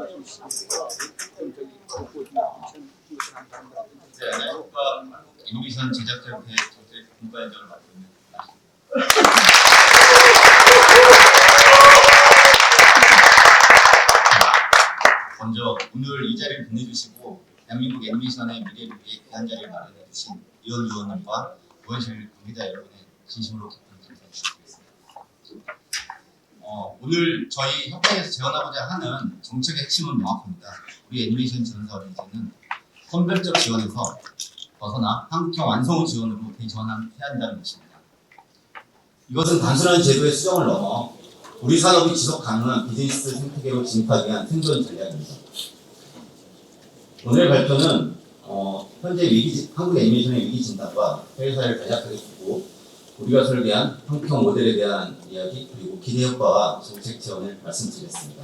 안녕하십니까. 애니메이션 제작자협회 정책 공과위원장을 맡고 있는 먼저 오늘 이 자리를 빛내주시고 대한민국 애니메이션의 미래를 위해 귀한 자리를 마련해 주신 이원 의원님과 의원실 관계자 여러분의 진심으로 깊은 감사드리겠습니다. 오늘 저희 협회에서 제안하고자 하는 정책의 핵심은 명확합니다. 우리 애니메이션 지원 사업에서는 선별적 지원에서 벗어나 한국형 완성호 지원으로 대전환해야 한다는 것입니다. 이것은 단순한 제도의 수정을 넘어 우리 산업이 지속 가능한 비즈니스 생태계로 진입하기 위한 생존 전략입니다. 오늘 발표는 현재 한국 애니메이션의 위기 진단과 해외 사례를 간략하게 두고 우리가 설계한 한국형 모델에 대한 이야기 그리고 기대 효과와 정책 지원을 말씀드리겠습니다.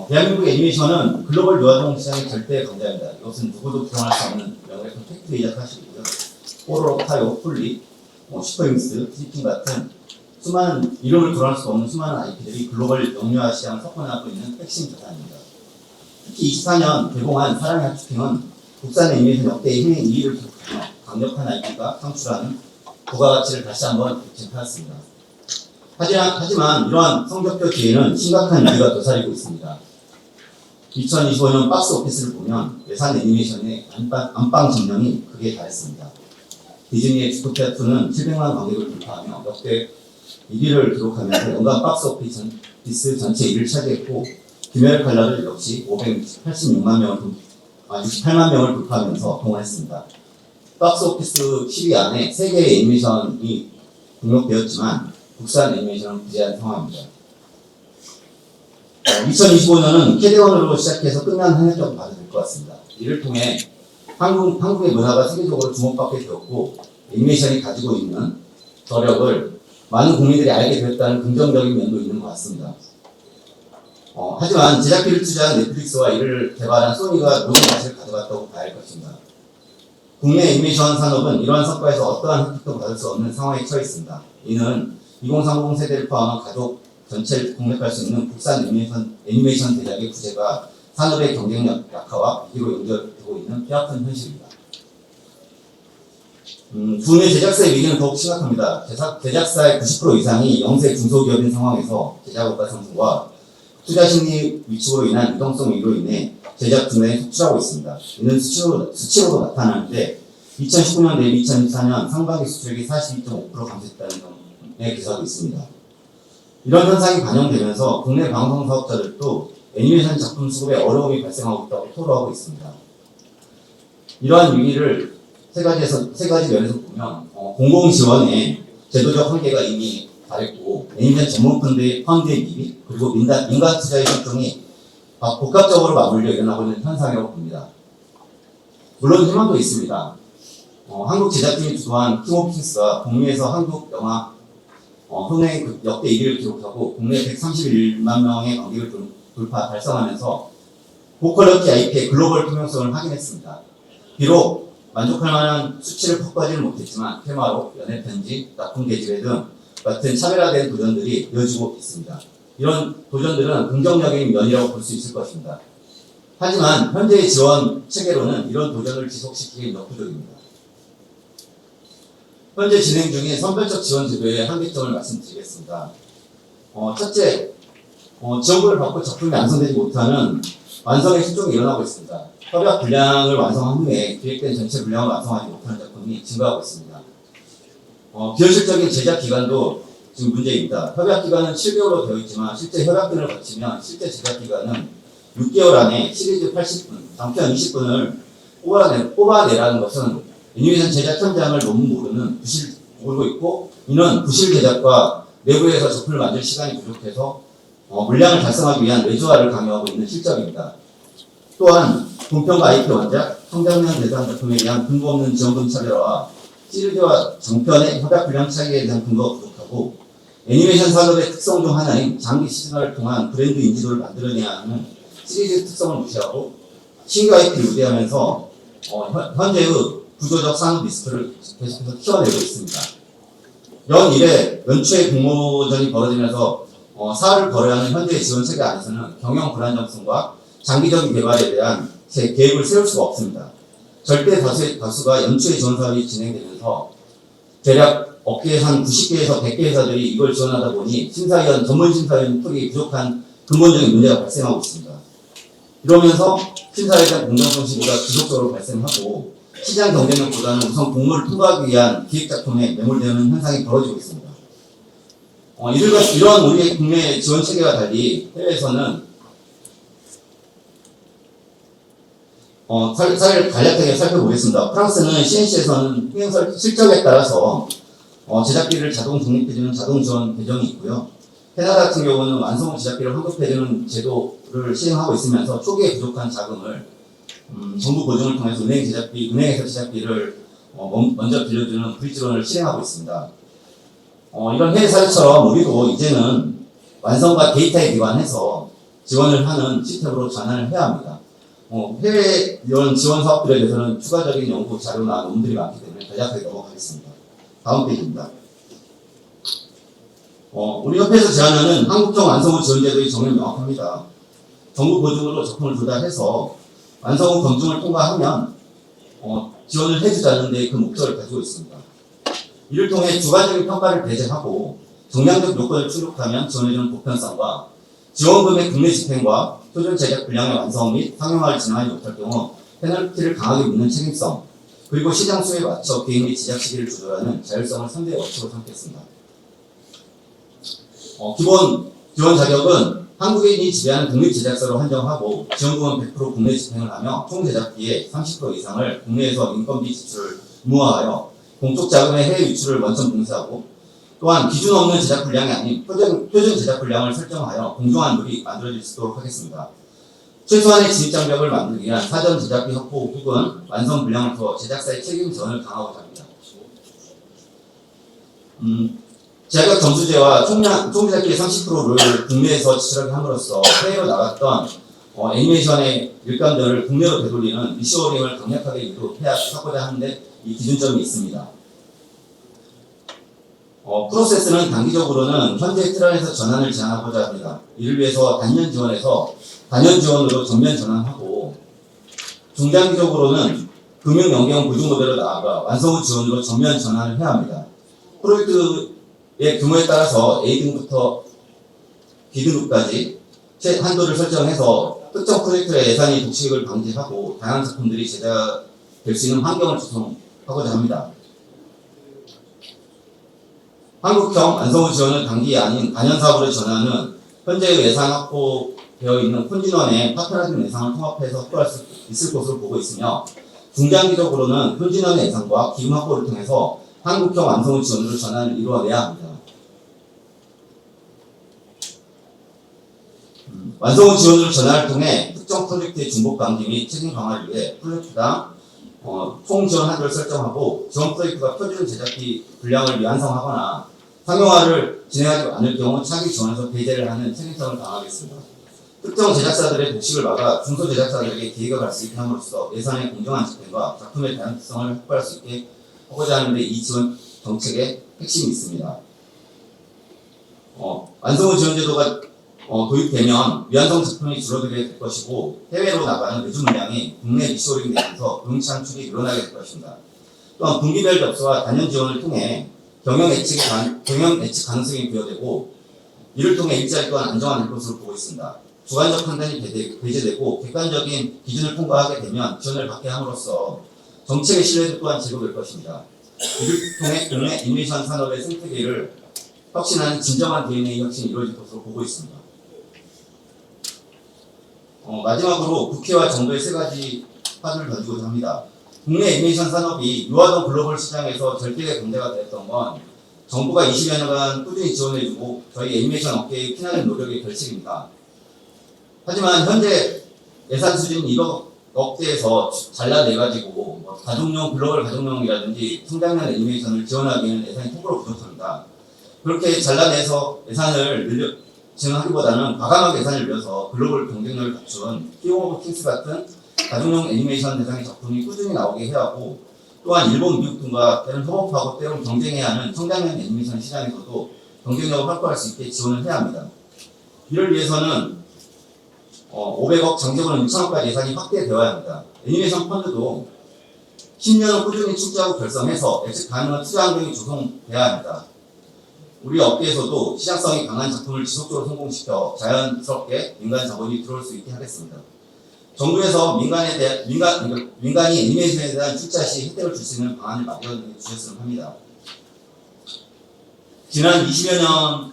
대한민국 애니메이션은 글로벌 유아동 시장의 절대 강자입니다. 이것은 누구도 부정할 수 없는 명백한 팩트이자 사실이고요. 뽀로로, 타요, 폴리, 슈퍼윙스, 티핑 같은 수많은 이름을 거론할 수 없는 수많은 IP들이 글로벌 영유아 시장을 석권하고 있는 핵심 자산입니다. 특히 24년 개봉한 사랑의 하츄핑은 국산 애니메이션 역대 흥행 2위를 기록하며 강력한 IP가 창출하는 부가가치를 다시 한번 입증하였습니다. 하지만 이러한 성적표 뒤에는 심각한 위기가 도사리고 있습니다. 2025년 박스 오피스를 보면 외산 애니메이션의 안방 점령이 크게 달했습니다. 디즈니의 주토피아2는 700만 관객을 돌파하며 역대 1위를 기록하면서 연간 박스 오피스 전체 1위를 차지했고 귀멸의 칼날을 역시 68만 명을 돌파하면서 동원했습니다. 박스 오피스 10위 안에 3개의 애니메이션이 등록되었지만 국산 애니메이션은 부재한 상황입니다. 2025년은 캐리원으로 시작해서 끝난 한 해라고 봐도 될 것 같습니다. 이를 통해 한국의 문화가 세계적으로 주목받게 되었고 애니메이션이 가지고 있는 저력을 많은 국민들이 알게 되었다는 긍정적인 면도 있는 것 같습니다. 하지만 제작비를 투자한 넷플릭스와 이를 개발한 소니가 모든 가치를 가져갔다고 봐야 할 것입니다. 국내 애니메이션 산업은 이러한 성과에서 어떠한 혜택도 받을 수 없는 상황에 처해 있습니다. 이는 2030 세대를 포함한 가족 전체를 공략할 수 있는 국산 애니메이션 제작의 부재가 산업의 경쟁력 약화와 위기로 연결되고 있는 뼈아픈 현실입니다. 국내 제작사의 위기는 더욱 심각합니다. 제작사의 90% 이상이 영세 중소기업인 상황에서 제작업가 상승과 투자 심리 위축으로 인한 유동성 위기로 인해 제작 분야에 속출하고 있습니다. 이는 수치로도 나타나는데 2019년 대비 2024년 상반기 수출액이 42.5% 감소했다는 점에 기사도 있습니다. 이런 현상이 반영되면서 국내 방송 사업자들도 애니메이션 작품 수급에 어려움이 발생하고 있다고 토로하고 있습니다. 이러한 위기를 세 가지 면에서 보면 공공 지원의 제도적 한계가 이미 달했고 애니메이션 전문 펀드의 미비 그리고 민간 투자의 설정이 복합적으로 맞물려 일어나고 있는 현상이라고 봅니다. 물론 희망도 있습니다. 한국 제작팀이 주도한 킹 오브 킹스가 북미에서 한국 영화 흥행 역대 1위를 기록하고 국내 131만 명의 관객을 달성하면서 고퀄리티 IP의 글로벌 투명성을 확인했습니다. 비록 만족할 만한 수치를 폭발하지는 못했지만 테마로 연애편지, 나쁜 계집애 등 같은 차별화된 도전들이 이어지고 있습니다. 이런 도전들은 긍정적인 면이라고 볼 수 있을 것입니다. 하지만 현재의 지원 체계로는 이런 도전을 지속시키기 역부족입니다. 현재 진행 중인 선별적 지원 제도의 한계점을 말씀드리겠습니다. 첫째, 지원금을 받고 작품이 완성되지 못하는 완성의 실종이 일어나고 있습니다. 협약 분량을 완성한 후에 기획된 전체 분량을 완성하지 못하는 작품이 증가하고 있습니다. 비현실적인 제작 기간도 지금 문제입니다. 협약 기간은 7개월로 되어 있지만 실제 협약들을 거치면 실제 제작 기간은 6개월 안에 시리즈 80분, 장편 20분을 뽑아내라는 것은 애니메이션 제작 현장을 너무 모르고 있고 이는 부실 제작과 내부에서 작품을 만들 시간이 부족해서 물량을 달성하기 위한 외주화를 강요하고 있는 실적입니다. 또한 본편과 IP 원작, 청장년 대상 작품에 대한 근거 없는 지원금 차별화와 시리즈와 장편의 협약 분량 차이에 대한 근거가 부족하고 애니메이션 산업의 특성 중 하나인 장기 시즌을 통한 브랜드 인지도를 만들어내야 하는 시리즈 특성을 무시하고 신규 IP를 우대하면서 현재의 구조적 산업 리스크를 계속해서 키워내고 있습니다. 연일에 연초에 공모전이 벌어지면서 사활을 벌여야 하는 현재의 지원 체계 안에서는 경영 불안정성과 장기적인 개발에 대한 계획을 세울 수가 없습니다. 절대 다수가 연초에 지원 사업이 진행되면서 대략 업계의 한 90개에서 100개 회사들이 이걸 지원하다 보니 전문 심사위원 폭이 부족한 근본적인 문제가 발생하고 있습니다. 이러면서 심사에 대한 공정성 시비가 지속적으로 발생하고 시장 경쟁력보다는 우선 공모를 통과하기 위한 기획작품에 매몰되는 현상이 벌어지고 있습니다. 이런 우리의 국내 지원 체계와 달리 해외에서는 사례를 간략하게 살펴보겠습니다. 프랑스는 CNC에서는 흥행 실적에 따라서 제작비를 자동 적립해주는 자동 지원 배정이 있고요. 캐나다 같은 경우는 완성 후 제작비를 환급해주는 제도를 시행하고 있으면서 초기에 부족한 자금을 정부 보증을 통해서 은행에서 제작비를 먼저 빌려주는 브릿지론을 실행하고 있습니다. 이런 해외 사례처럼 우리도 이제는 완성과 데이터에 기반해서 지원을 하는 시스템으로 전환을 해야 합니다. 해외 이런 지원 사업들에 대해서는 추가적인 연구 자료나 논문들이 많기 때문에 간략하게 넘어가겠습니다. 다음 페이지입니다. 우리 협회에서 제안하는 한국형 완성 후 지원 제도의 정의는 명확합니다. 정부 보증으로 적금을 조달해서 완성 후 검증을 통과하면 지원을 해주자는 데 그 목적을 가지고 있습니다. 이를 통해 주관적인 평가를 배제하고 정량적 요건을 충족하면 지원해주는 보편성과 지원금의 국내 집행과 표준 제작 분량의 완성 및 상용화를 진행하지 못할 경우 페널티를 강하게 묻는 책임성, 그리고 시장 수에 맞춰 계획 및 제작 시기를 조절하는 자율성을 상대의 원칙으로 삼겠습니다. 기본 지원 자격은 한국인이 지배하는 독립제작사로 한정하고 지원금은 100% 국내 집행을 하며 총 제작비의 30% 이상을 국내에서 인건비 지출을 의무화하여 공적 자금의 해외 유출을 원천 봉쇄하고 또한 기준 없는 제작 분량이 아닌 표준 제작 분량을 설정하여 공정한 룰이 만들어질 수 있도록 하겠습니다. 최소한의 진입 장벽을 만들기 위한 사전 제작비 확보 혹은 완성 분량을 통해 제작사의 책임 전을 강화하고자 합니다. 자격 점수제와 총 제작비의 30%를 국내에서 지출하게 함으로써 해외로 나갔던 애니메이션의 일감들을 국내로 되돌리는 리쇼어링을 강력하게 유도하고자 하는데 이 기준점이 있습니다. 프로세스는 단기적으로는 현재 틀 안에서 전환을 제한하고자 합니다. 이를 위해서 단년 지원으로 전면 전환하고 중장기적으로는 금융 연계형 보증 모델로 나아가 완성 후 지원으로 전면 전환을 해야 합니다. 프로젝트의 규모에 따라서 A등부터 B등급까지 한도를 설정해서 특정 프로젝트의 예산이 독식을 방지하고 다양한 작품들이 제작될 수 있는 환경을 조성하고자 합니다. 한국형 완성 후 지원을 단기 아닌 단연 사업으로 전환은 현재의 예산 확보되어 있는 콘진원의 파트너진 예산을 통합해서 확보할 수 있을 것으로 보고 있으며 중장기적으로는 콘진원의 예산과 기금 확보를 통해서 한국형 완성 후 지원으로 전환을 이루어내야 합니다. 완성 후 지원으로 전환을 통해 특정 프로젝트의 중복 방지 및 책임 강화를 위해 프로젝트당 총 지원 한도를 설정하고 지원 프로젝트가 표준 제작비 분량을 미완성하거나 상용화를 진행하지 않을 경우 차기 지원에서 배제를 하는 책임성을 강화하겠습니다. 특정 제작사들의 독식을 막아 중소 제작사들에게 기회가 갈 수 있게 함으로써 예산의 공정한 집행과 작품의 다양성을 확보할 수 있게 하고자 하는데 이 지원 정책의 핵심이 있습니다. 완성 후 지원 제도가 도입되면 미완성 작품이 줄어들게 될 것이고 해외로 나가는 외주 물량이 국내 리쇼링 되면서 고용 창출이 늘어나게 될 것입니다. 또한 분기별 접수와 단연 지원을 통해 경영 예측 가능성이 부여되고 이를 통해 일자리 또한 안정화될 것으로 보고 있습니다. 주관적 판단이 배제되고 객관적인 기준을 통과하게 되면 지원을 받게 함으로써 정책의 신뢰도 또한 제고될 것입니다. 이를 통해 국내 애니메이션 산업의 생태계를 혁신하는 진정한 DNA 혁신이 이루어질 것으로 보고 있습니다. 마지막으로 국회와 정부의 세 가지 화두를 던지고자 합니다. 국내 애니메이션 산업이 유화동 글로벌 시장에서 절대의 강자가 되었던 건 정부가 20여 년간 꾸준히 지원해주고 저희 애니메이션 업계의 피나는 노력의 결실입니다. 하지만 현재 예산 수준 2억대에서 잘라내가지고 가족용 글로벌 가족용이라든지 성장형 애니메이션을 지원하기에는 예산이 통으로 부족합니다. 그렇게 잘라내서 예산을 진행하기보다는 과감하게 예산을 늘려서 글로벌 경쟁력을 갖춘 히어 오브 킹스 같은 가족용 애니메이션 대상의 작품이 꾸준히 나오게 해야 하고 또한 일본, 미국 등과 때론 협업하고 때론 경쟁해야 하는 성장형 애니메이션 시장에서도 경쟁력을 확보할 수 있게 지원을 해야 합니다. 이를 위해서는 500억, 장기적으로는 6천억까지 예산이 확대되어야 합니다. 애니메이션 펀드도 10년을 꾸준히 출자하고 결성해서 예측 가능한 투자 환경이 조성돼야 합니다. 우리 업계에서도 시장성이 강한 작품을 지속적으로 성공시켜 자연스럽게 민간 자본이 들어올 수 있게 하겠습니다. 정부에서 민간이 애니메이션에 대한 출자 시 혜택을 줄 수 있는 방안을 마련해 주셨으면 합니다. 지난 20여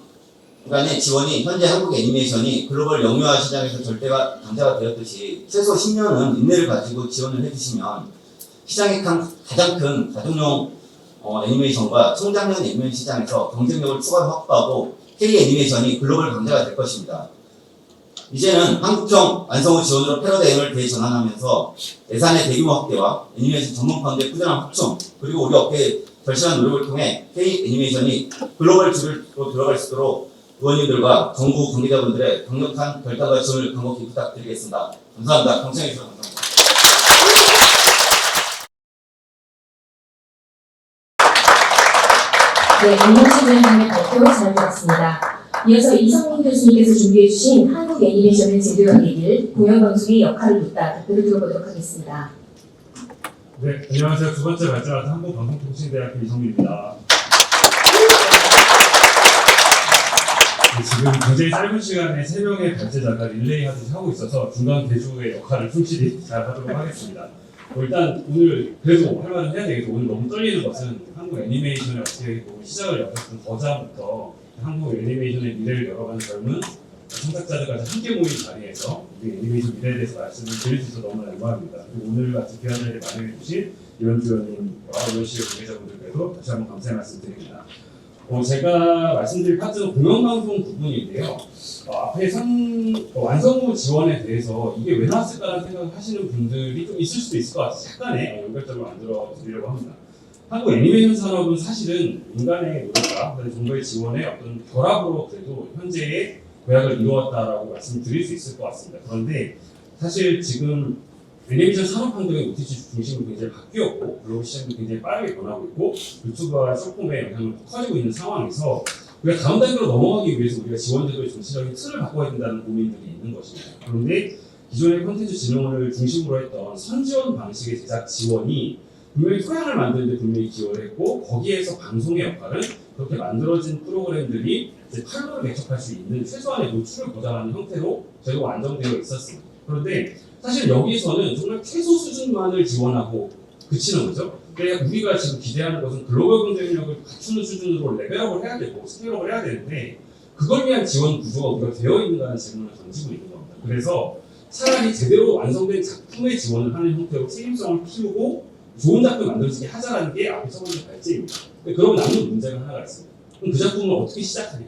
년간의 지원이 현재 한국 애니메이션이 글로벌 영유아 시장에서 절대가 강자가 되었듯이 최소 10년은 인내를 가지고 지원을 해주시면 시장의 가장 큰 가족용 애니메이션과 청장년 애니메이션 시장에서 경쟁력을 추가로 확보하고 K 애니메이션이 글로벌 강자가 될 것입니다. 이제는 한국형 완성호 지원으로 패러다임을 대전환하면서 예산의 대규모 확대와 애니메이션 전문 펀드의 꾸준한 확충, 그리고 우리 업계의 절실한 노력을 통해 K 애니메이션이 글로벌 주류로 들어갈 수 있도록 의원님들과 정부 관계자분들의 강력한 결단과 지원을 간곡히 부탁드리겠습니다. 감사합니다. 경청해 주셔서 감사합니다. 네, 윤영식 위원장의 발표 잘 들었습니다. 이어서 이성민 교수님께서 준비해주신 한국 애니메이션의 제도화 얘기를 공영방송의 역할을 묻다 답변을 들어보도록 하겠습니다. 네, 안녕하세요. 두 번째 발제하는 한국방송통신대학교 이성민입니다. 네, 지금 굉장히 짧은 시간에 3명의 발제자가 릴레이 하듯이 하고 있어서 중간 대주의 역할을 충실히 잘 하도록 하겠습니다. 일단 오늘 그래도 할 말은 해야 되겠고, 오늘 너무 떨리는 것은 한국 애니메이션의 어떻게 시작을 여겼던 거장부터 한국 애니메이션의 미래를 열어가는 젊은 창작자들까지 함께 모인 자리에서 우리 애니메이션 미래에 대해서 말씀을 드릴 수 있어서 너무나 영광입니다. 그리고 오늘 같이 귀한 자리에 마련해 주신 이현주 의원님과 의원실의 관계자분들께도 다시 한번 감사의 말씀 드립니다. 제가 말씀드릴 파트는 공영방송 부분인데요. 앞에 완성호 지원에 대해서 이게 왜 나왔을까라는 생각을 하시는 분들이 좀 있을 수도 있을 것 같아서 약간의 연결점을 만들어 드리려고 합니다. 한국 애니메이션 산업은 사실은 민간의 노력과 정부의 지원의 어떤 결합으로 그래도 현재의 도약을 이루었다라고 말씀드릴 수 있을 것 같습니다. 그런데 사실 지금 애니메이션 산업 환경의 OTT 중심으로 굉장히 바뀌었고 글로벌 시장도 굉장히 빠르게 변하고 있고 유튜브와 숏폼의 영향을 커지고 있는 상황에서 우리가 다음 단계로 넘어가기 위해서 우리가 지원제도의 정치적인 틀을 바꿔야 된다는 고민들이 있는 것입니다. 그런데 기존의 콘텐츠 진흥을 중심으로 했던 선지원 방식의 제작 지원이 분명히 토양을 만드는 데 분명히 기여를 했고 거기에서 방송의 역할은 그렇게 만들어진 프로그램들이 이제 판로를 개척할 수 있는 최소한의 노출을 보장하는 형태로 제도가 안정되어 있었습니다. 그런데 사실 여기서는 정말 최소 수준만을 지원하고 그치는 거죠. 그러니까 우리가 지금 기대하는 것은 글로벌 경쟁력을 갖추는 수준으로 레벨업을 해야 되고 스케일업을 해야 되는데 그걸 위한 지원 구조가 우리가 되어 있는가라는 질문을 던지고 있는 겁니다. 그래서 차라리 제대로 완성된 작품의 지원을 하는 형태로 책임성을 키우고 좋은 작품을 만들어지게 하자라는 게 앞에 첫 번째 발제입니다. 그러면 남는 문제가 하나가 있습니다. 그럼 그 작품을 어떻게 시작하냐?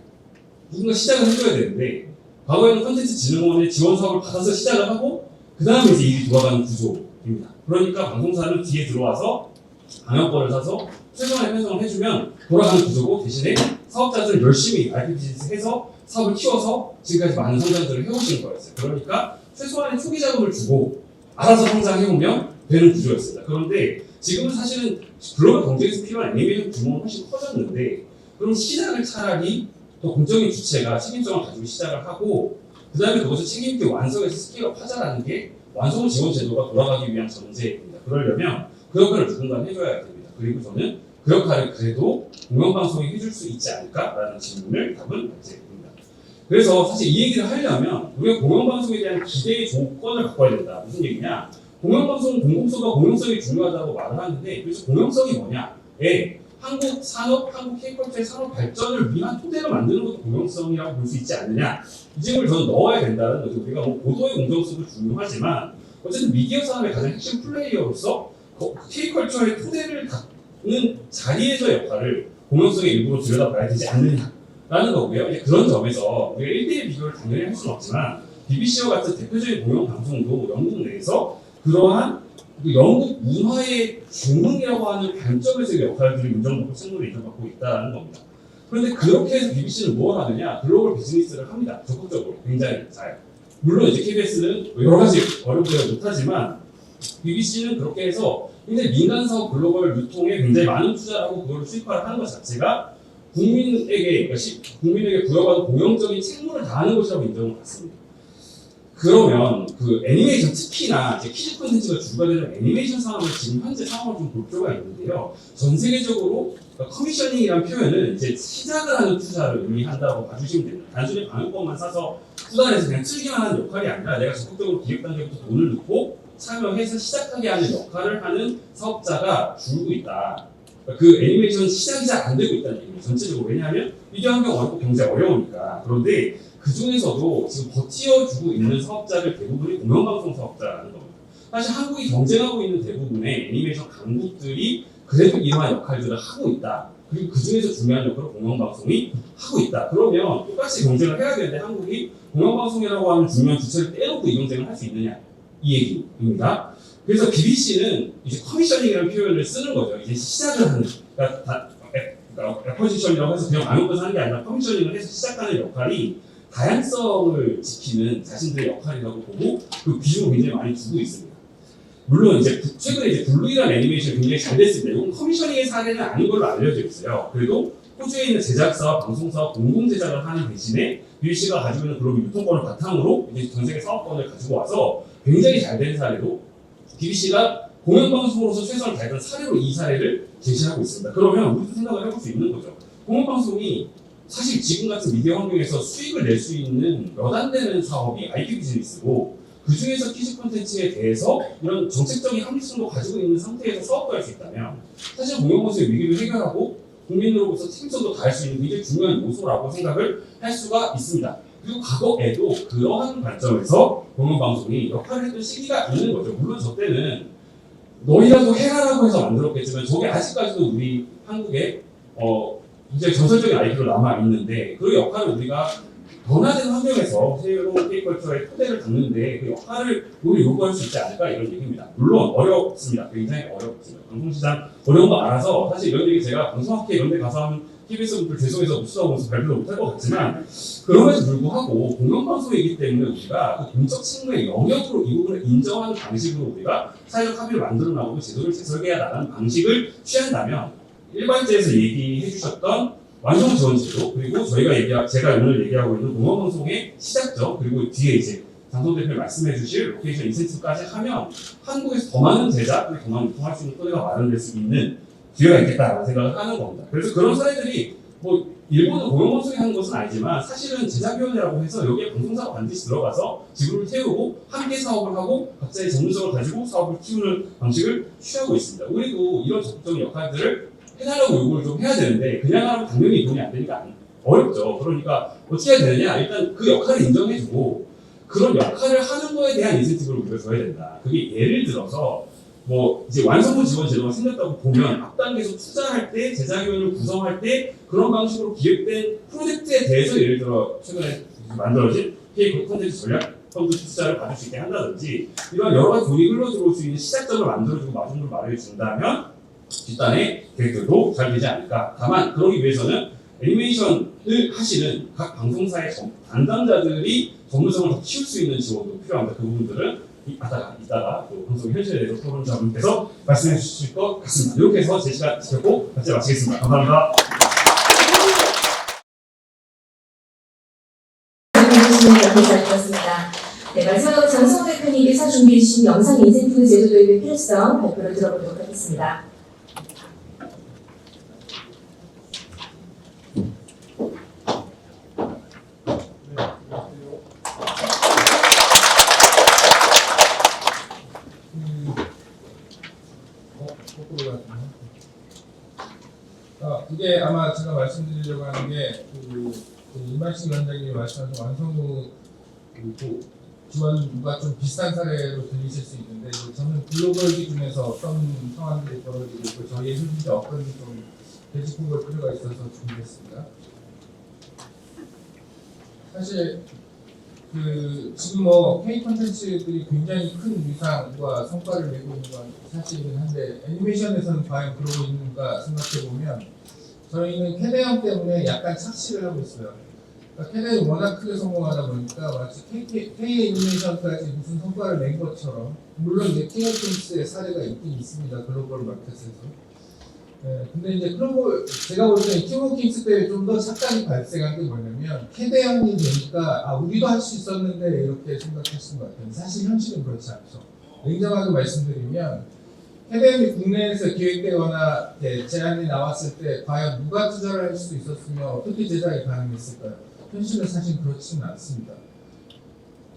누군가 시작을 해줘야 되는데 과거에는 콘텐츠진흥원의 지원 사업을 받아서 시작을 하고 그 다음에 이제 일이 돌아가는 구조입니다. 그러니까 방송사는 뒤에 들어와서 방영권을 사서 최소한의 편성을 해주면 돌아가는 구조고 대신에 사업자들은 열심히 IP 비즈니스 해서 사업을 키워서 지금까지 많은 성장들을 해오신 거였어요. 그러니까 최소한의 초기 자금을 주고 알아서 성장해오면 되는 구조였습니다. 그런데 지금은 사실은 글로벌 경쟁에서 필요한 애니메이션 규모는 훨씬 커졌는데 그럼 시작을 차라리 더 공적인 주체가 책임성을 가지고 시작을 하고 그 다음에 그것을 책임있게 완성해서 스케일업 하자라는 게 완성 지원 제도가 돌아가기 위한 전제입니다. 그러려면 그 역할을 누군가 해줘야 됩니다. 그리고 저는 그 역할을 그래도 공영방송이 해줄 수 있지 않을까라는 질문을 답은 발제됩니다. 그래서 사실 이 얘기를 하려면 우리가 공영방송에 대한 기대의 조건을 바꿔야 된다. 무슨 얘기냐? 공영방송은 공공성과 공영성이 중요하다고 말을 하는데 그래서 공영성이 뭐냐?에 한국 산업, 한국 K컬처의 산업 발전을 위한 토대를 만드는 것도 공영성이라고 볼 수 있지 않느냐. 이 점을 저는 넣어야 된다는 거죠. 우리가 뭐 보도의 공정성도 중요하지만 어쨌든 미디어 산업의 가장 핵심 플레이어로서 K컬처의 토대를 닦는 자리에서의 역할을 공영성의 일부로 들여다봐야 되지 않느냐라는 거고요. 이제 그런 점에서 우리가 1대1 비교를 당연히 할 수는 없지만 BBC와 같은 대표적인 공영방송도 영국 내에서 그러한 영국 문화의 중흥이라고 하는 관점에서의 역할들을 인정받고 책무를 인정받고 있다는 겁니다. 그런데 그렇게 해서 BBC는 뭘 하느냐? 글로벌 비즈니스를 합니다. 적극적으로 굉장히 잘. 물론 이제 KBS는 여러 가지 어렵게 못하지만 BBC는 그렇게 해서 굉장히 민간 사업 글로벌 유통에 굉장히 많은 투자를 하고 그걸 수익화를 하는 것 자체가 국민에게 부여받은 공영적인 책무를 다하는 것이라고 인정을 받습니다. 그러면 그 애니메이션 특히나 이제 키즈 콘텐츠가 주가 되는 애니메이션 산업을 지금 현재 상황을 좀 볼 필요가 있는데요. 전 세계적으로 커미셔닝이라는 표현은 이제 시작을 하는 투자를 의미한다고 봐주시면 됩니다. 단순히 방역권만 사서 투자해서 그냥 틀기만 하는 역할이 아니라 내가 적극적으로 기획 단계부터 돈을 넣고 참여해서 시작하게 하는 역할을 하는 사업자가 줄고 있다. 그러니까 그 애니메이션 시작이 잘 안 되고 있다는 얘기입니다. 전체적으로. 왜냐하면 미디어 환경 어렵고 경제 어려우니까. 그런데 그 중에서도 지금 버티어주고 있는 사업자들 대부분이 공영방송 사업자라는 겁니다. 사실 한국이 경쟁하고 있는 대부분의 애니메이션 강국들이 그래도 이러한 역할들을 하고 있다. 그리고 그 중에서 중요한 역할을 공영방송이 하고 있다. 그러면 똑같이 경쟁을 해야 되는데 한국이 공영방송이라고 하는 중요한 주체를 떼놓고 이 경쟁을 할 수 있느냐. 이 얘기입니다. 그래서 BBC는 이제 커미셔닝이라는 표현을 쓰는 거죠. 이제 시작을 하는, 그러니까 레포지션이라고 해서 그냥 아무것도 하는 게 아니라 커미셔닝을 해서 시작하는 역할이 다양성을 지키는 자신들의 역할이라고 보고 그 비중을 굉장히 많이 두고 있습니다. 물론 이제 최근에 이제 블루이라는 애니메이션이 굉장히 잘 됐습니다. 이건 커미셔닝의 사례는 아닌 걸로 알려져 있어요. 그래도 호주에 있는 제작사와 방송사와 공동 제작을 하는 대신에 BBC가 가지고 있는 그런 유통권을 바탕으로 이제 전 세계 사업권을 가지고 와서 굉장히 잘 된 사례로 BBC가 공영방송으로서 최선을 다했던 사례로 이 사례를 제시하고 있습니다. 그러면 우리도 생각을 해볼 수 있는 거죠. 공영방송이 사실 지금 같은 미디어 환경에서 수익을 낼 수 있는 몇 안 되는 사업이 IP 비즈니스고 그 중에서 키즈 콘텐츠에 대해서 이런 정책적인 합리성도 가지고 있는 상태에서 사업도 할 수 있다면 사실 공영방송의 위기를 해결하고 국민으로부터 책임성도 다할 수 있는 굉장히 중요한 요소라고 생각을 할 수가 있습니다. 그리고 과거에도 그러한 관점에서 공영방송이 역할을 했던 시기가 있는 거죠. 물론 저 때는 너희라도 해라라고 해서 만들었겠지만 저게 아직까지도 우리 한국에 굉장히 전설적인 IP로 남아있는데 그 역할을 우리가 변화된 환경에서 새로운 K컬처의 토대를 닦는데 그 역할을 우리 요구할 수 있지 않을까 이런 얘기입니다. 물론 어렵습니다. 굉장히 어렵습니다. 방송시장 어려운 거 알아서 사실 이런 얘기 제가 방송학회 이런 데 가서 하면 KBS 분들 죄송해서 못 써보면서 발표도 못할 것 같지만 그럼에도 불구하고 공영방송이기 때문에 우리가 그 공적 책무의 영역으로 이 부분을 인정하는 방식으로 우리가 사회적 합의를 만들어 나가고 제도를 재설계해 나가는 방식을 취한다면 일반제에서 얘기해 주셨던 완성 지원 제도 그리고 제가 오늘 얘기하고 있는 공영방송의 시작점 그리고 뒤에 이제 장성 대표님 말씀해 주실 로케이션 인센티브까지 하면 한국에서 더 많은 제작 그리고 더 많은 유통할 수 있는 토대가 마련될 수 있는 기회가 있겠다라는 생각을 하는 겁니다. 그래서 그런 사례들이 뭐 일본은 공영방송이 하는 것은 아니지만 사실은 제작위원회라고 해서 여기에 방송사가 반드시 들어가서 지분을 태우고 함께 사업을 하고 각자의 전문성을 가지고 사업을 키우는 방식을 취하고 있습니다. 우리도 이런 적극적인 역할들을 해달라고 요구를 좀 해야 되는데 그냥 하면 당연히 돈이 안 되니까 어렵죠. 그러니까 어떻게 해야 되느냐 일단 그 역할을 인정해주고 그런 역할을 하는 거에 대한 인센티브를 우리가 줘야 된다. 그게 예를 들어서 뭐 이제 완성본 지원 제도가 생겼다고 보면 앞단계에서 투자할 때 제작위원을 구성할 때 그런 방식으로 기획된 프로젝트에 대해서 예를 들어 최근에 만들어진 K 콘텐츠 전략 펀드 투자를 받을 수 있게 한다든지 이런 여러 가지 돈이 흘러 들어올 수 있는 시작점을 만들어주고 마중물 마련해준다면 뒷단의 계획들도 잘 되지 않을까. 다만 그러기 위해서는 애니메이션을 하시는 각 방송사의 담당자들이 전문성을 더 키울 수 있는 지원도 필요합니다. 그 부분들은 이따가 또 방송 현실에 대해서 토론자분께서 말씀해 주실 것 같습니다. 이렇게 해서 제 시간 지켰고 같이 마치겠습니다. 감사합니다. 이렇게 잘 들었습니다. 네, 마지막으로 장성호 대표님께서 준비해 주신 영상 인센티브 제도 도입의 필요성 발표를 들어보도록 하겠습니다. 이게 아마 제가 말씀드리려고 하는 게 임만식 위원장님이 말씀하신 완성도 지원과 좀 비슷한 사례로 들리실 수 있는데 저는 글로벌 기준에서 어떤 상황들이 벌어지고 있고 저희의 현실적 어떤 좀 되짚은 볼 필요가 있어서 준비했습니다. 사실 지금 뭐 K 콘텐츠들이 굉장히 큰 위상과 성과를 내고 있는 건 사실이긴 한데 애니메이션에서는 과연 그러고 있는가 생각해 보면 저희는 캐대형 때문에 약간 착시를 하고 있어요. 그러니까 캐대형이 워낙 크게 성공하다 보니까 마치 K 애니메이션까지 무슨 성과를 낸 것처럼 물론 이제 K 콘텐츠의 사례가 있긴 있습니다. 글로벌 마켓에서. 근데 이제 글로벌, 제가 볼 때는 팀워킹스 때 좀 더 착각이 발생한 게 뭐냐면, 캐대언이 되니까, 우리도 할 수 있었는데, 이렇게 생각했던 것 같아요. 사실 현실은 그렇지 않죠. 냉정하게 말씀드리면, 캐대언이 국내에서 기획되거나 제안이 나왔을 때, 과연 누가 투자를 할 수 있었으며, 어떻게 제작이 가능했을까요? 현실은 사실 그렇지는 않습니다.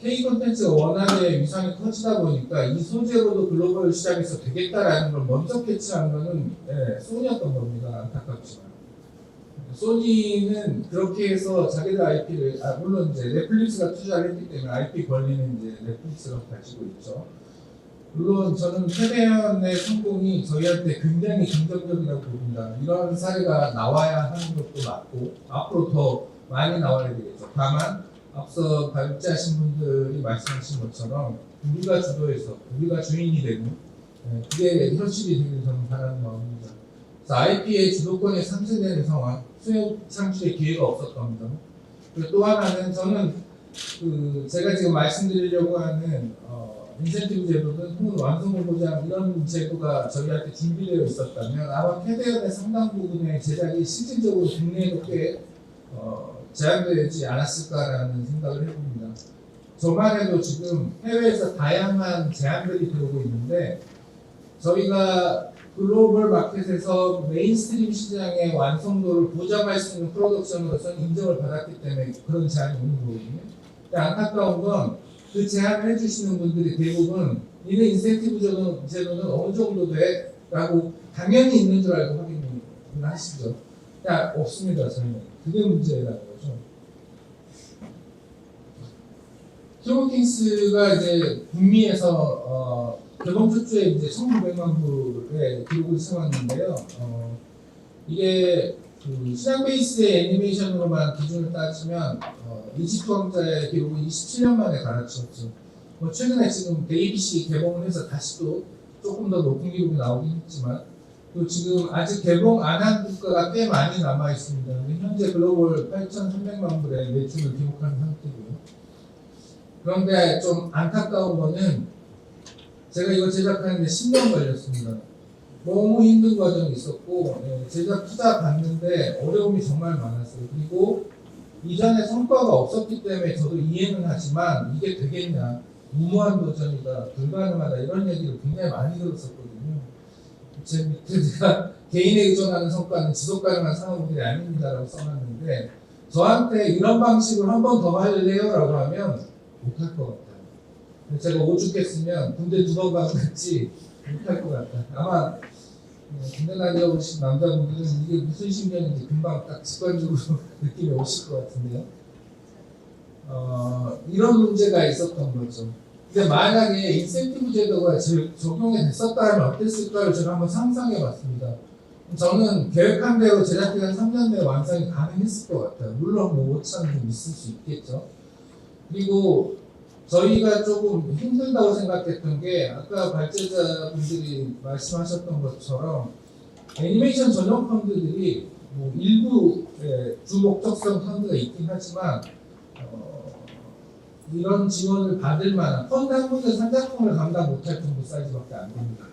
K 콘텐츠가 워낙에 위상이 커지다 보니까 이 소재로도 글로벌 시장에서 되겠다라는 걸 먼저 캐치한 거는 소니였던 겁니다. 안타깝지만. 소니는 그렇게 해서 자기들 IP를, 물론 이제 넷플릭스가 투자를 했기 때문에 IP 권리는 이제 넷플릭스가 가지고 있죠. 물론 저는 캐대언의 성공이 저희한테 굉장히 긍정적이라고 봅니다. 이런 사례가 나와야 하는 것도 맞고, 앞으로 더 많이 나와야 되겠죠. 다만, 앞서 발제하신 분들이 말씀하신 것처럼 우리가 주도해서 우리가 주인이 되는 그게 현실이 되길 저는 바라는 마음입니다. 그래서 IP의 주도권에 상쇄되는 상황, 수요 창출의 기회가 없었던 점. 그리고 또 하나는 저는 제가 지금 말씀드리려고 하는 인센티브 제도든 혹은 완성도 보장 이런 제도가 저희한테 준비되어 있었다면 아마 캐대언의 상당 부분의 제작이 실질적으로 국내에도 꽤 제한되지 않았을까라는 생각을 해봅니다. 저만 해도 지금 해외에서 다양한 제안들이 들어오고 있는데 저희가 글로벌 마켓에서 메인스트림 시장의 완성도를 보장할 수 있는 프로덕션으로서는 인정을 받았기 때문에 그런 제안이 오는 거거든요. 근데 안타까운 건 그 제안을 해주시는 분들이 대부분 이는 인센티브 제도는 어느 정도 돼? 라고 당연히 있는 줄 알고 확인을 하시죠. 없습니다. 저는. 그게 문제라는 거죠. 팀워킹스가 이제 북미에서 개봉 첫 주에 이제 1,900만 불의 기록을 세웠는데요. 이게 시장 베이스의 애니메이션으로만 기준을 따지면 이집트왕자의 기록은 27년 만에 갈아치웠죠. 최근에 지금 데이빗이 개봉을 해서 다시 또 조금 더 높은 기록이 나오긴 했지만 또 지금 아직 개봉 안 한 국가가 꽤 많이 남아 있습니다. 현재 글로벌 8,300만 불의 매출을 기록한 상태고요. 그런데 좀 안타까운 거는 제가 이거 제작하는데 10년 걸렸습니다. 너무 힘든 과정이 있었고 제작 투자 받는데 어려움이 정말 많았어요. 그리고 이전에 성과가 없었기 때문에 저도 이해는 하지만 이게 되겠냐, 무모한 도전이다, 불가능하다 이런 얘기를 굉장히 많이 들었었거든요. 제 밑에 제가 개인에 의존하는 성과는 지속 가능한 산업들이 아닙니다라고 써놨는데 저한테 이런 방식을 한 번 더 할래요? 라고 하면 못할 것 같아요. 제가 오죽했으면 군대 2번 가겠지 못할 것 같아요. 아마 군대 다녀오신 남자분들은 이게 무슨 신경인지 금방 딱 직관적으로 느낌이 오실 것 같은데요. 이런 문제가 있었던 거죠. 근데 만약에 인센티브 제도가 적용이 됐었다면 어땠을까를 제가 한번 상상해 봤습니다. 저는 계획한 대로 제작 기간 3년 내에 완성이 가능했을 것 같아요. 물론 뭐 오차는 좀 있을 수 있겠죠. 그리고 저희가 조금 힘들다고 생각했던 게 아까 발제자분들이 말씀하셨던 것처럼 애니메이션 전용 펀드들이 뭐 일부 주목적성 펀드가 있긴 하지만 이런 지원을 받을 만한 펀드 한 군데 상작품을 감당 못할 정도 사이즈밖에 안 됩니다.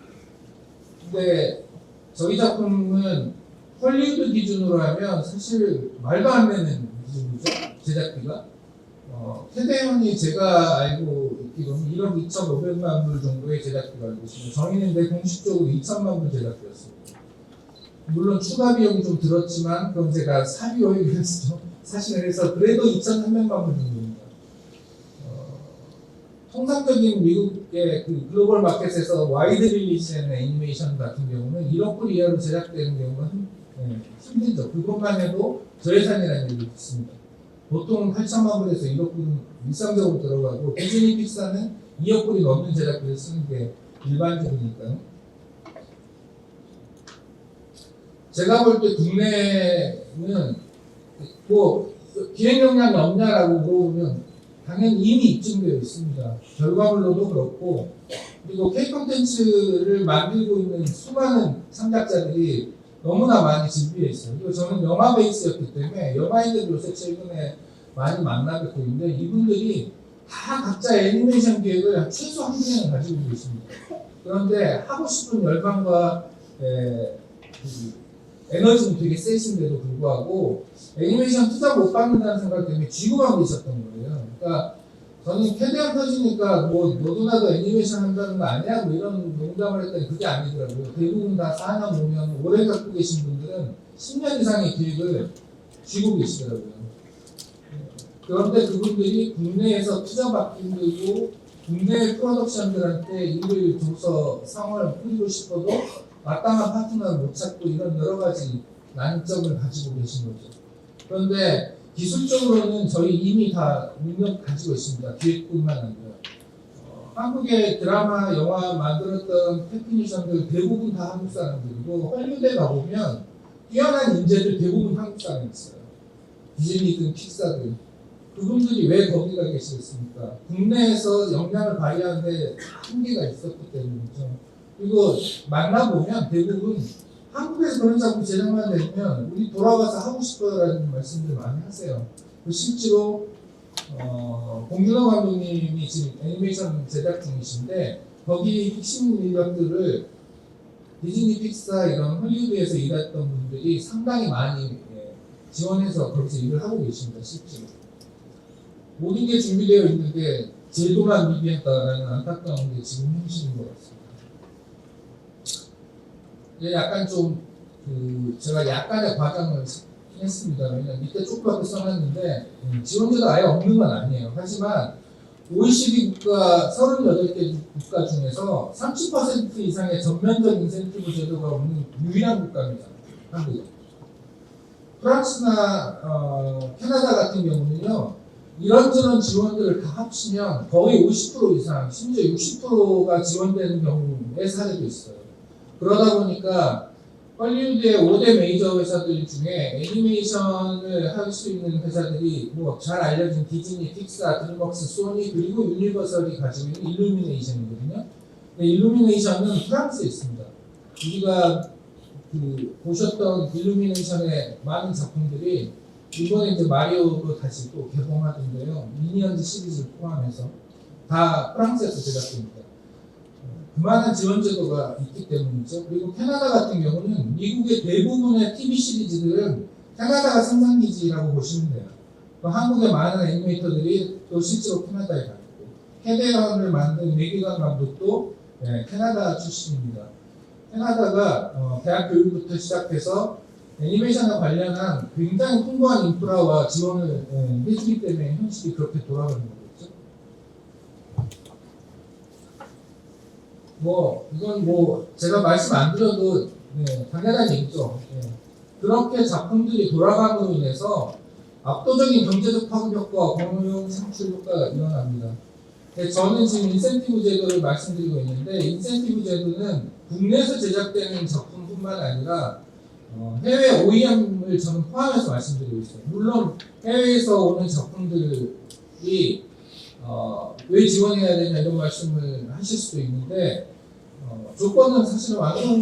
근데 저희 작품은 헐리우드 기준으로 하면 사실 말도 안 되는 기준이죠. 제작비가. 캐대언이 제가 알고 있기로는 1억 2,500만 불 정도의 제작비가 알고 있습니다. 저희는 근데 공식적으로 2천만 불 제작비였습니다. 물론 추가 비용이 좀 들었지만 그건 제가 사비용에서 사실을 해서 그래도 2,300만 불 정도입니다. 통상적인 미국의 그 글로벌 마켓에서 와이드 릴리즈의 애니메이션 같은 경우는 1억 불 이하로 제작되는 경우가 힘들죠. 그것만 해도 저예산이라는 얘기 있습니다. 보통 8천만 불에서 1억 불은 일상적으로 들어가고 디즈니 픽사는 2억 불이 넘는 제작비를 쓰는 게 일반적이니까요. 제가 볼 때 국내는 뭐 기획 역량이 없냐라고 물어보면 당연히 이미 입증되어 있습니다. 결과물로도 그렇고 그리고 K 콘텐츠를 만들고 있는 수많은 창작자들이 너무나 많이 준비해 있어요. 그리고 저는 영화 베이스였기 때문에 영화인들 요새 최근에 많이 만나뵙고 있는데 이분들이 다 각자 애니메이션 기획을 최소 한 분은 가지고 계십니다. 그런데 하고 싶은 열망과 에너지는 되게 세신데도 불구하고 애니메이션 투자 못 받는다는 생각 때문에 쥐고만 계셨던 거예요. 그러니까 저는 캐대안 터지니까 뭐 너도 나도 애니메이션 한다는 거 아니야? 뭐 이런 농담을 했더니 그게 아니더라고요. 대부분 다 4년, 5년 오래 갖고 계신 분들은 10년 이상의 기획을 쥐고 계시더라고요. 그런데 그분들이 국내에서 투자받기 힘들고 국내 프로덕션들한테 일을 줘서 상황을 풀리고 싶어도 마땅한 파트너를 못 찾고 이런 여러 가지 난점을 가지고 계신 거죠. 그런데 기술적으로는 저희 이미 다 능력 가지고 있습니다. 기획뿐만 아니라 한국의 드라마, 영화 만들었던 테크니션들 대부분 다 한국 사람들이고 헐리우드에 가보면 뛰어난 인재들 대부분 한국 사람이었어요. 디즈니든 픽사든 그분들이 왜 거기 가 계시겠습니까? 국내에서 역량을 발휘하는데 한계가 있었기 때문이죠. 그리고 만나보면 대부분 한국에서 그런 작품 제작만 되면 우리 돌아가서 하고 싶어요라는 말씀들 많이 하세요. 실제로 봉준호 감독님이 지금 애니메이션 제작 중이신데 거기 핵심 인력들을 디즈니, 픽사 이런 헐리우드에서 일했던 분들이 상당히 많이 지원해서 거기서 일을 하고 계십니다. 실제로 모든 게 준비되어 있는데 제도만 미비했다라는 안타까운 게 지금 현실인 것 같습니다. 약간 좀 제가 약간의 과장을 했습니다. 왜냐면 밑에 조그맣게 써놨는데 지원제가 아예 없는 건 아니에요. 하지만 OECD 국가 38개 국가 중에서 30% 이상의 전면적 인센티브 제도가 없는 유일한 국가입니다. 한국은. 프랑스나 캐나다 같은 경우는요. 이런저런 지원들을 다 합치면 거의 50% 이상, 심지어 60%가 지원되는 경우의 사례도 있어요. 그러다 보니까 헐리우드의 5대 메이저 회사들 중에 애니메이션을 할 수 있는 회사들이 뭐 잘 알려진 디즈니, 픽사, 드림웍스, 소니 그리고 유니버설이 가지고 있는 일루미네이션이거든요. 근데 일루미네이션은 프랑스에 있습니다. 우리가 보셨던 일루미네이션의 많은 작품들이 이번에 이제 마리오도 다시 또 개봉하던데요. 미니언즈 시리즈를 포함해서 다 프랑스에서 제작됩니다. 그만한 지원 제도가 있기 때문이죠. 그리고 캐나다 같은 경우는 미국의 대부분의 TV 시리즈들은 캐나다가 생산기지라고 보시면 돼요. 한국의 많은 애니메이터들이 또 실제로 캐나다에 가 있고 캐대언을 만든 외기관 감독도 캐나다 출신입니다. 캐나다가 대학 교육부터 시작해서 애니메이션과 관련한 굉장히 풍부한 인프라와 지원을 해주기 때문에 현실이 그렇게 돌아가는 거겠죠. 이건 제가 말씀 안 드려도 당연한 얘기죠. 그렇게 작품들이 돌아감으로 인해서 압도적인 경제적 파급 효과와 공용 창출 효과가 일어납니다. 저는 지금 인센티브 제도를 말씀드리고 있는데 인센티브 제도는 국내에서 제작되는 작품뿐만 아니라 해외 OEM을 저는 포함해서 말씀드리고 있어요. 물론 해외에서 오는 작품들이 왜 지원해야 되냐 이런 말씀을 하실 수도 있는데 조건은 사실 완전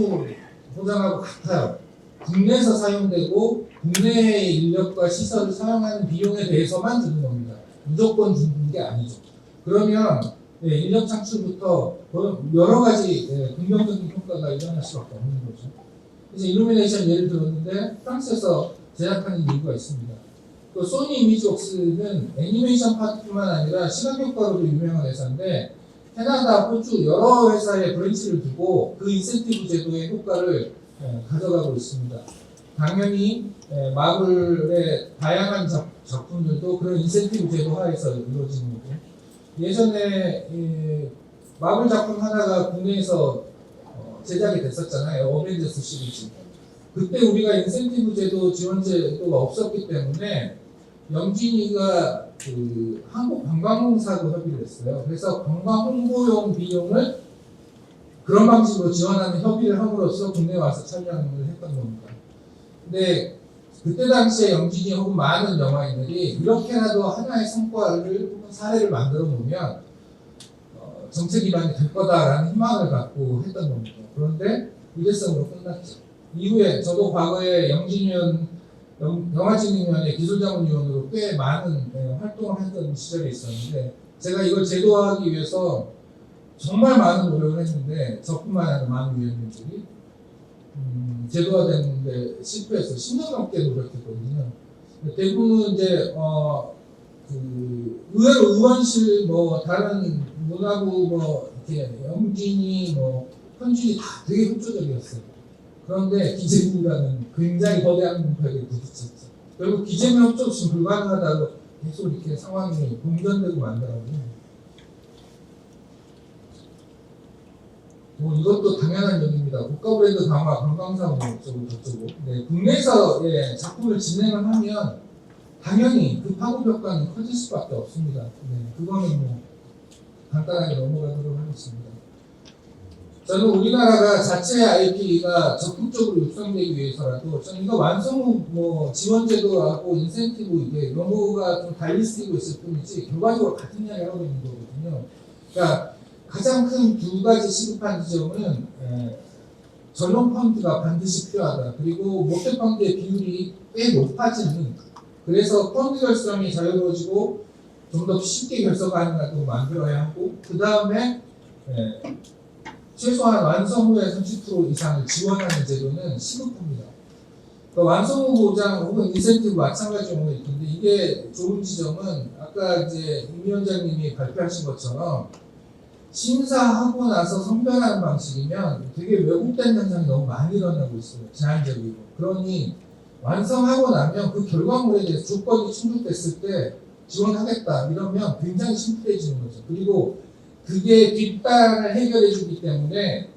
보장하고 같아요. 국내에서 사용되고 국내의 인력과 시설을 사용하는 비용에 대해서만 드는 겁니다. 무조건 주는 게 아니죠. 그러면 인력 창출부터 여러 가지 긍정적인 효과가 일어날 수밖에 없는 거죠. 그래서 일루미네이션 예를 들었는데 프랑스에서 제작하는 이유가 있습니다. 또 소니 이미지웍스는 애니메이션 파트뿐만 아니라 시각 효과로도 유명한 회사인데 캐나다, 호주 여러 회사에 브랜치를 두고 그 인센티브 제도의 효과를 가져가고 있습니다. 당연히 마블의 다양한 작품들도 그런 인센티브 제도 하에서 이루어지는 거고 예전에 마블 작품 하나가 국내에서 제작이 됐었잖아요. 어벤져스 시리즈. 그때 우리가 인센티브 제도, 지원 제도가 없었기 때문에 영진이가 한국관광공사하고 협의를 했어요. 그래서 관광 홍보용 비용을 그런 방식으로 지원하는 협의를 함으로써 국내에 와서 촬영을 했던 겁니다. 근데 그때 당시에 영진이 혹은 많은 영화인들이 이렇게라도 하나의 성과를 혹은 사례를 만들어 놓으면 정책 기반이 될 거다라는 희망을 갖고 했던 겁니다. 그런데 일회성으로 끝났죠. 이후에 저도 과거에 영화진흥위원회 기술자문위원으로 꽤 많은 활동을 했던 시절이 있었는데 제가 이걸 제도화하기 위해서 정말 많은 노력을 했는데 저뿐만 아니라 많은 위원님들이 제도화되는데 실패해서 10년 넘게 노력했거든요. 대부분 이제 그 의외로 의원실 뭐 다른 문화부 뭐 이렇게 영진이 뭐 현진이 다 되게 협조적이었어요. 그런데 기재부라는 굉장히 거대한 문턱에 부딪혔죠. 결국 기재부 협조 없이 불가능하다고 계속 이렇게 상황이 공전되고 만더라고요. 뭐 이것도 당연한 얘기입니다. 국가 브랜드 강화, 관광사 뭐 어쩌고 저쩌고. 네, 국내에서 작품을 진행을 하면 당연히 그 파급 효과는 커질 수밖에 없습니다. 네, 그거는 뭐 간단하게 넘어가도록 하겠습니다. 저는 우리나라가 자체 IP가 적극적으로 육성되기 위해서라도 저는 이거 완성 후 뭐 지원제도하고 인센티브 이게 용어가 좀 달리 쓰이고 있을 뿐이지 결과적으로 같은 이야기 하고 있는 거거든요. 그러니까 가장 큰 두 가지 시급한 지점은 전용 펀드가 반드시 필요하다. 그리고 목표 펀드의 비율이 꽤 높아지는. 그래서 펀드 결성이 자유로워지고 좀 더 쉽게 결성 가능하도록 만들어야 하고 그 다음에 최소한 완성 후에 30% 이상을 지원하는 제도는 시급합니다. 그러니까 완성 후 보장 혹은 인센티브 마찬가지 경우가 있는데 이게 좋은 지점은 아까 이제 임 위원장님이 발표하신 것처럼 심사하고 나서 선별하는 방식이면 되게 왜곡된 현상이 너무 많이 일어나고 있어요. 제한적이고. 그러니 완성하고 나면 그 결과물에 대해서 조건이 충족됐을 때 지원하겠다 이러면 굉장히 심플해지는 거죠. 그리고 그게 뒷단을 해결해 주기 때문에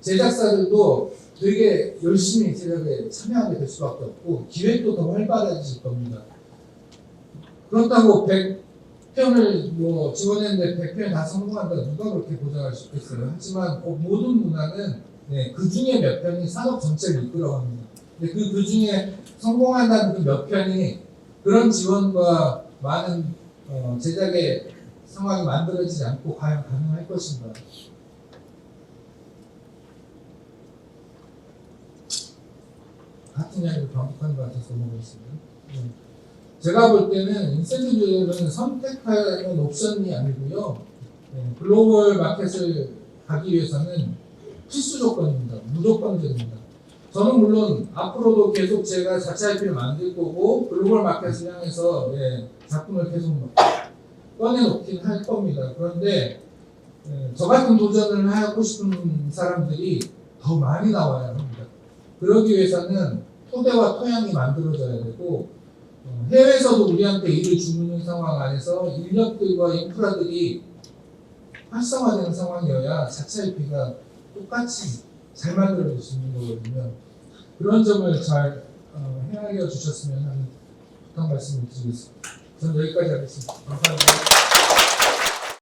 제작사들도 되게 열심히 제작에 참여하게 될 수밖에 없고 기획도 더 활발해질 겁니다. 그렇다고 100편을 뭐 지원했는데 100편 다 성공한다 누가 그렇게 보장할 수 있겠어요. 하지만 모든 문화는 그 중에 몇 편이 산업 전체를 이끌어갑니다. 근데 그 중에 성공한다는 그 몇 편이 그런 지원과 많은 제작의 상황이 만들어지지 않고 과연 가능할 것인가. 같은 이야기를 반복하는 것 같아서 넘어가겠습니다. 제가 볼 때는 인센티브는 선택하는 옵션이 아니고요. 글로벌 마켓을 가기 위해서는 필수 조건입니다. 무조건적입니다. 저는 물론 앞으로도 계속 제가 자체 IP를 만들 거고 글로벌 마켓을 향해서 작품을 계속 꺼내놓긴 할 겁니다. 그런데 저 같은 도전을 하고 싶은 사람들이 더 많이 나와야 합니다. 그러기 위해서는 토대와 토양이 만들어져야 되고 해외에서도 우리한테 일을 주는 상황 안에서 인력들과 인프라들이 활성화되는 상황이어야 자체 IP가 똑같이 잘 만들어질 수 있는 거거든요. 그런 점을 잘 헤아려 주셨으면 하는 부탁 말씀을 드리겠습니다. 저는 여기까지 하겠습니다. 감사합니다.